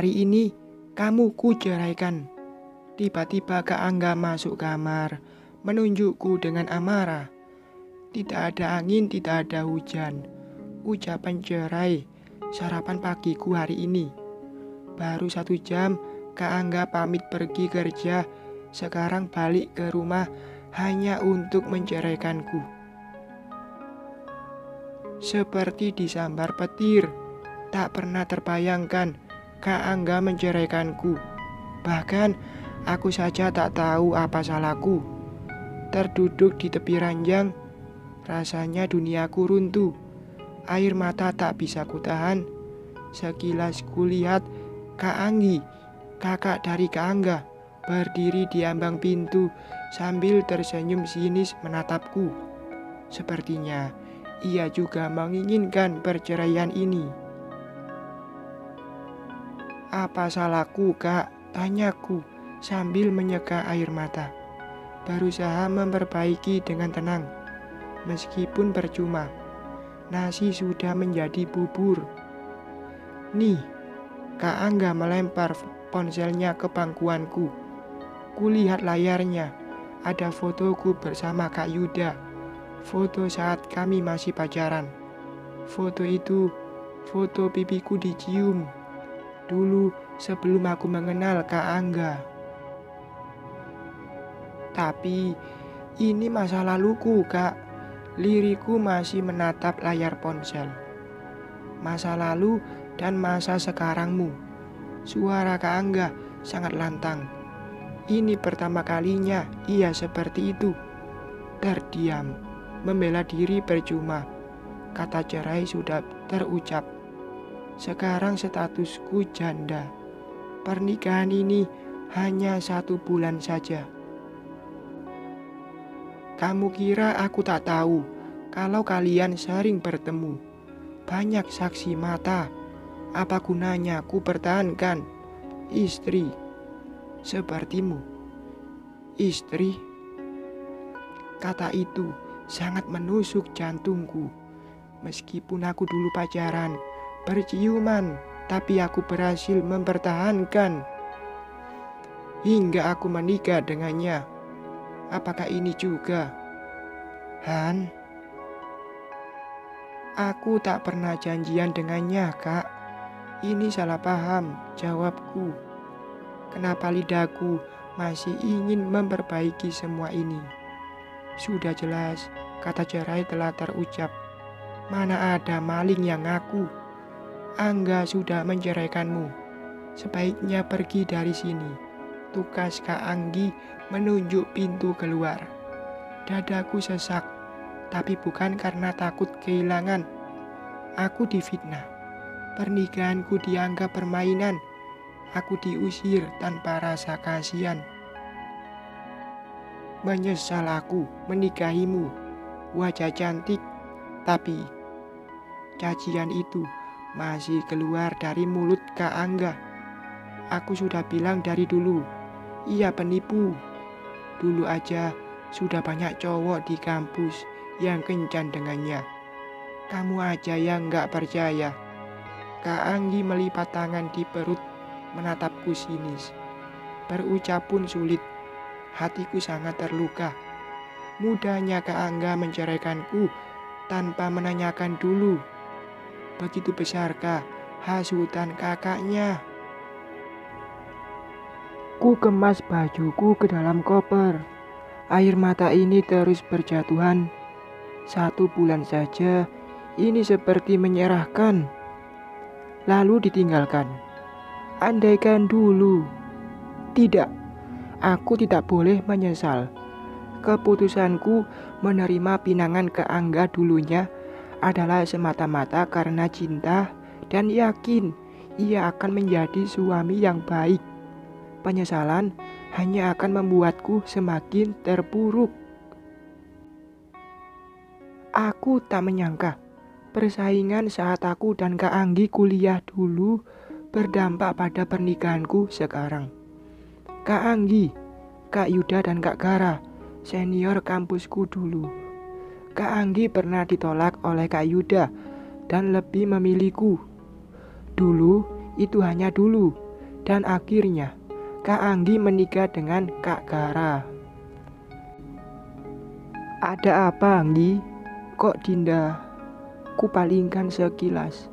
hari ini kamu ku ceraikan. Tiba-tiba Kak Angga masuk kamar, menunjukku dengan amarah. Tidak ada angin, tidak ada hujan. Ucapan cerai, sarapan pagiku hari ini. Baru 1 jam, Kak Angga pamit pergi kerja. Sekarang balik ke rumah hanya untuk menceraikanku. Seperti disambar petir, tak pernah terbayangkan Kak Angga menceraikanku. Bahkan aku saja tak tahu apa salahku. Terduduk di tepi ranjang, rasanya duniaku runtuh. Air mata tak bisa kutahan. Sekilas kulihat Kak Anggi, kakak dari Kak Angga, berdiri di ambang pintu sambil tersenyum sinis menatapku. Sepertinya ia juga menginginkan perceraian ini. Apa salahku, Kak? Tanyaku sambil menyeka air mata. Berusaha memperbaiki dengan tenang. Meskipun percuma, nasi sudah menjadi bubur. Nih, Kak Angga melempar ponselnya ke pangkuanku. Kulihat layarnya, ada fotoku bersama Kak Yuda. Foto saat kami masih pacaran. Foto itu, foto pipiku dicium. Dulu sebelum aku mengenal Kak Angga. Tapi ini masa laluku, Kak. Liriku masih menatap layar ponsel. Masa lalu dan masa sekarangmu. Suara Kak Angga sangat lantang. Ini pertama kalinya ia seperti itu. Terdiam, membela diri percuma. Kata cerai sudah terucap. Sekarang statusku janda. Pernikahan ini hanya 1 bulan saja. Kamu kira aku tak tahu kalau kalian sering bertemu? Banyak saksi mata. Apa gunanya ku pertahankan istri sepertimu? Istri? Kata itu sangat menusuk jantungku. Meskipun aku dulu pacaran, berciuman, tapi aku berhasil mempertahankan hingga aku menikah dengannya. Apakah ini juga, Han? Aku tak pernah janjian dengannya, Kak. Ini salah paham, jawabku. Kenapa lidahku masih ingin memperbaiki semua ini? Sudah jelas, kata cerai telah terucap. Mana ada maling yang ngaku. Angga sudah menceraikanmu. Sebaiknya pergi dari sini. Tukas Kak Anggi menunjuk pintu keluar. Dadaku sesak, tapi bukan karena takut kehilangan. Aku difitnah. Pernikahanku dianggap permainan. Aku diusir tanpa rasa kasihan. Menyesal aku menikahimu. Wajah cantik, tapi cacian itu masih keluar dari mulut Kak Angga. Aku sudah bilang dari dulu, ia penipu. Dulu aja sudah banyak cowok di kampus yang kencan dengannya. Kamu aja yang gak percaya. Kak Anggi melipat tangan di perut, menatapku sinis. Berucap pun sulit. Hatiku sangat terluka. Mudahnya Kak Angga menceraikanku tanpa menanyakan dulu. Begitu besarkah hasutan kakaknya? Ku kemas bajuku ke dalam koper. Air mata ini terus berjatuhan. 1 bulan saja, ini seperti menyerahkan. Lalu ditinggalkan. Andaikan dulu. Tidak, aku tidak boleh menyesal. Keputusanku menerima pinangan Kak Angga dulunya adalah semata-mata karena cinta dan yakin ia akan menjadi suami yang baik. Penyesalan hanya akan membuatku semakin terpuruk. Aku tak menyangka persaingan saat aku dan Kak Anggi kuliah dulu berdampak pada pernikahanku sekarang. Kak Anggi, Kak Yuda dan Kak Gara, senior kampusku dulu. Kak Anggi pernah ditolak oleh Kak Yuda dan lebih memilihku. Dulu, itu hanya dulu. Dan akhirnya Kak Anggi menikah dengan Kak Gara. Ada apa, Anggi? Kok Dinda? Kupalingkan sekilas.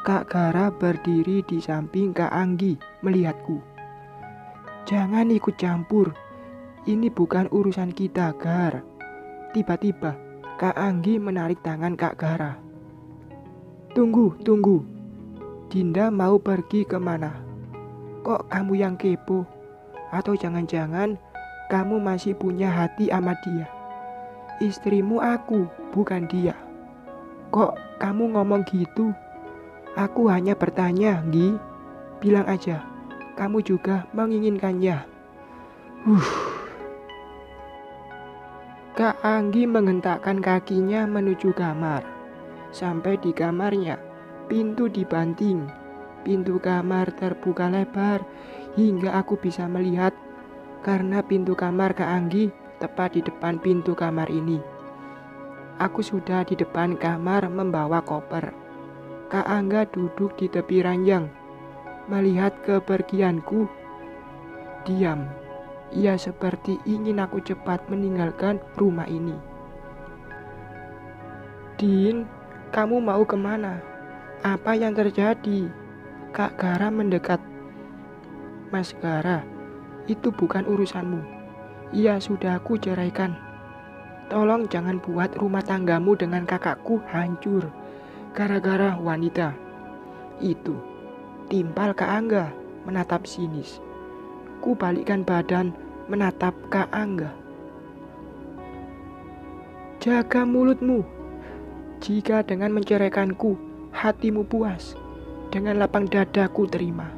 Kak Gara berdiri di samping Kak Anggi melihatku. Jangan ikut campur. Ini bukan urusan kita, Gar. Tiba-tiba Kak Anggi menarik tangan Kak Gara. Tunggu. Dinda mau pergi kemana? Kok kamu yang kepo? Atau jangan-jangan kamu masih punya hati sama dia? Istrimu aku, bukan dia. Kok kamu ngomong gitu? Aku hanya bertanya, Nggi. Bilang aja, kamu juga menginginkannya. Kak Anggi menghentakkan kakinya menuju kamar. Sampai di kamarnya, pintu dibanting. Pintu kamar terbuka lebar hingga aku bisa melihat karena pintu kamar Kak Anggi tepat di depan pintu kamar ini. Aku sudah di depan kamar membawa koper. Kak Angga duduk di tepi ranjang, melihat kepergianku. Diam. Ia seperti ingin aku cepat meninggalkan rumah ini. Din, kamu mau kemana? Apa yang terjadi? Kak Gara mendekat. Mas Gara, itu bukan urusanmu. Ia sudah aku ceraikan. Tolong jangan buat rumah tanggamu dengan kakakku hancur gara-gara wanita. Itu timpal Kak Angga menatap sinis. Ku balikkan badan menatap Kak Angga. Jaga mulutmu. Jika dengan menceraikanku hatimu puas, dengan lapang dadaku terima.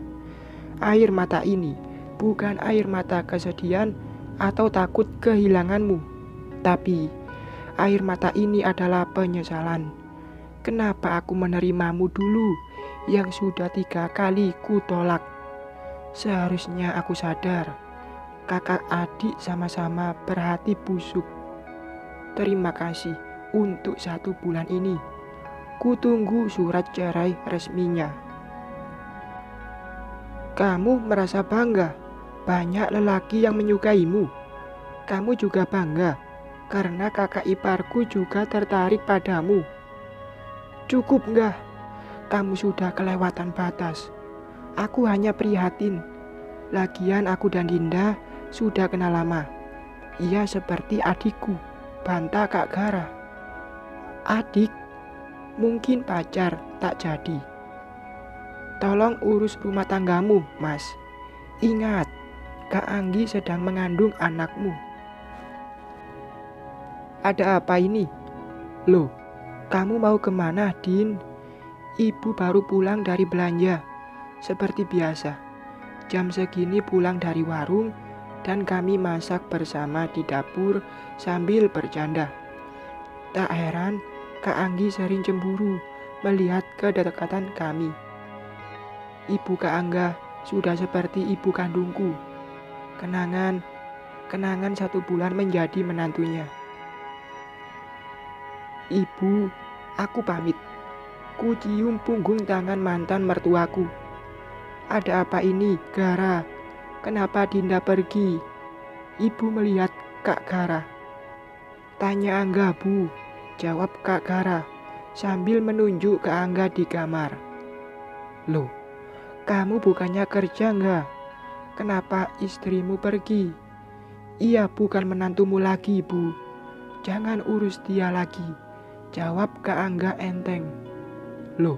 Air mata ini bukan air mata kesedihan atau takut kehilanganmu, tapi air mata ini adalah penyesalan. Kenapa aku menerimamu dulu yang sudah 3 kali ku tolak? Seharusnya aku sadar, kakak adik sama-sama berhati busuk. Terima kasih untuk 1 bulan ini. Ku tunggu surat cerai resminya. Kamu merasa bangga, banyak lelaki yang menyukaimu. Kamu juga bangga, karena kakak iparku juga tertarik padamu. Cukup enggak? Kamu sudah kelewatan batas. Aku hanya prihatin. Lagian aku dan Dinda sudah kenal lama. Ia seperti adikku, bantah Kak Gara. Adik? Mungkin pacar, tak jadi. Tolong urus rumah tanggamu, Mas. Ingat, Kak Anggi sedang mengandung anakmu. Ada apa ini? Loh, kamu mau kemana, Din? Ibu baru pulang dari belanja. Seperti biasa, jam segini pulang dari warung dan kami masak bersama di dapur sambil bercanda. Tak heran, Kak Anggi sering cemburu melihat kedekatan kami. Ibu Kak Angga sudah seperti ibu kandungku. Kenangan 1 bulan menjadi menantunya. Ibu, aku pamit. Ku cium punggung tangan mantan mertuaku. Ada apa ini, Gara? Kenapa Dinda pergi? Ibu melihat Kak Gara. Tanya Angga, Bu. Jawab Kak Gara sambil menunjuk ke Angga di kamar. Loh, kamu bukannya kerja enggak? Kenapa istrimu pergi? Ia bukan menantumu lagi, Bu. Jangan urus dia lagi. Jawab Kak Angga enteng. Loh,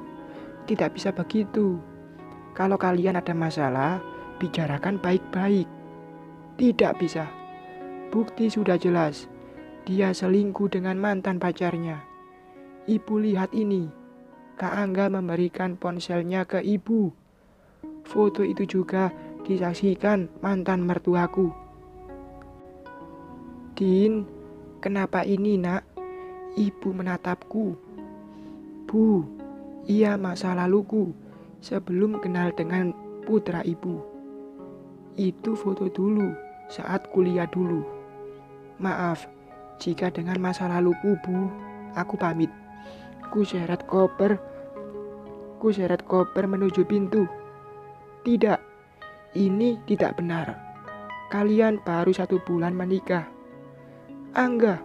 tidak bisa begitu. Kalau kalian ada masalah, bicarakan baik-baik. Tidak bisa. Bukti sudah jelas. Dia selingkuh dengan mantan pacarnya. Ibu lihat ini. Kak Angga memberikan ponselnya ke ibu. Foto itu juga disaksikan mantan mertuaku. Din, kenapa ini, Nak? Ibu menatapku. Bu, ia masa laluku sebelum kenal dengan putra ibu. Itu foto dulu saat kuliah dulu. Maaf jika dengan masa laluku, Bu. Aku pamit. Ku seret koper menuju pintu. Tidak, Ini tidak benar. Kalian baru 1 bulan menikah. Angga,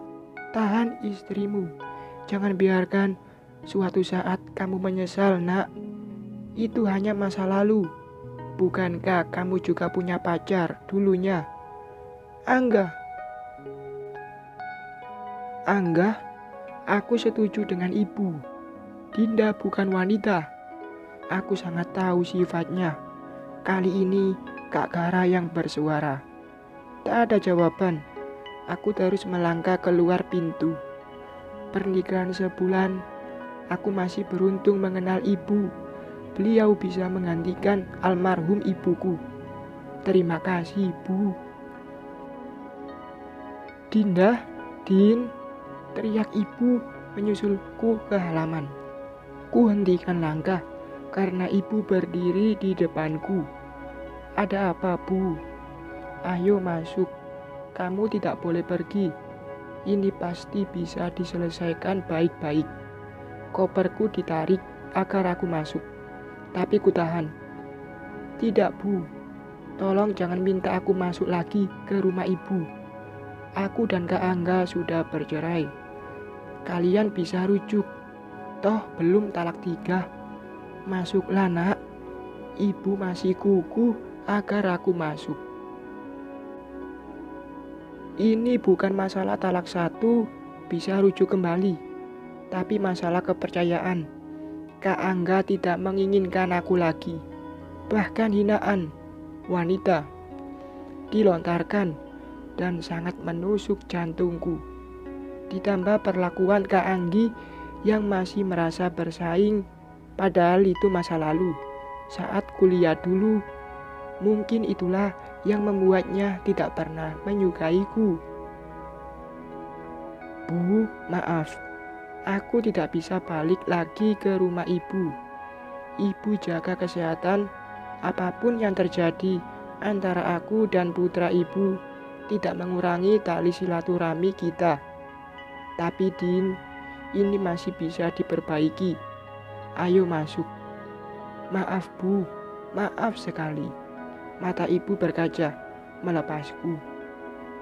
tahan istrimu. Jangan biarkan suatu saat kamu menyesal, nak. Itu hanya masa lalu. Bukankah kamu juga punya pacar dulunya? Angga, aku setuju dengan ibu. Dinda bukan wanita. Aku sangat tahu sifatnya. Kali ini Kak Gara yang bersuara. Tak ada jawaban. Aku terus melangkah keluar pintu. Pernikahan sebulan, aku masih beruntung mengenal ibu. Beliau bisa menggantikan almarhum ibuku. Terima kasih, Bu. Dinda, Din, teriak ibu menyusulku ke halaman. Ku hentikan langkah karena ibu berdiri di depanku. Ada apa, Bu? Ayo masuk. Kamu tidak boleh pergi. Ini pasti bisa diselesaikan baik-baik. Koperku ditarik agar aku masuk. Tapi ku tahan. Tidak, Bu. Tolong jangan minta aku masuk lagi ke rumah ibu. Aku dan Kak Angga sudah bercerai. Kalian bisa rujuk. Toh belum talak 3. Masuklah, nak. Ibu masih kuku agar aku masuk. Ini bukan masalah talak 1 bisa rujuk kembali, tapi masalah kepercayaan. Kak Angga tidak menginginkan aku lagi. Bahkan hinaan wanita dilontarkan dan sangat menusuk jantungku. Ditambah perlakuan Kak Anggi yang masih merasa bersaing, padahal itu masa lalu. Saat kuliah dulu, mungkin itulah yang membuatnya tidak pernah menyukaiku. Bu, maaf. Aku tidak bisa balik lagi ke rumah ibu. Ibu jaga kesehatan. Apapun yang terjadi antara aku dan putra ibu tidak mengurangi tali silaturahmi kita. Tapi Din, ini masih bisa diperbaiki. Ayo masuk. Maaf, Bu. Maaf sekali. Mata ibu berkaca melepasku.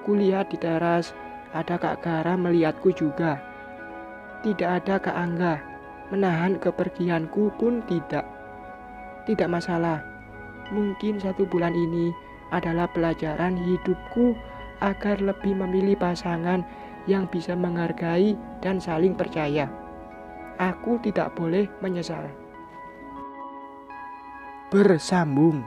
Kulihat di teras ada Kak Gara melihatku juga. Tidak ada Kak Angga. Menahan kepergianku pun tidak. Tidak masalah. Mungkin 1 bulan ini adalah pelajaran hidupku agar lebih memilih pasangan yang bisa menghargai dan saling percaya. Aku tidak boleh menyesal. Bersambung.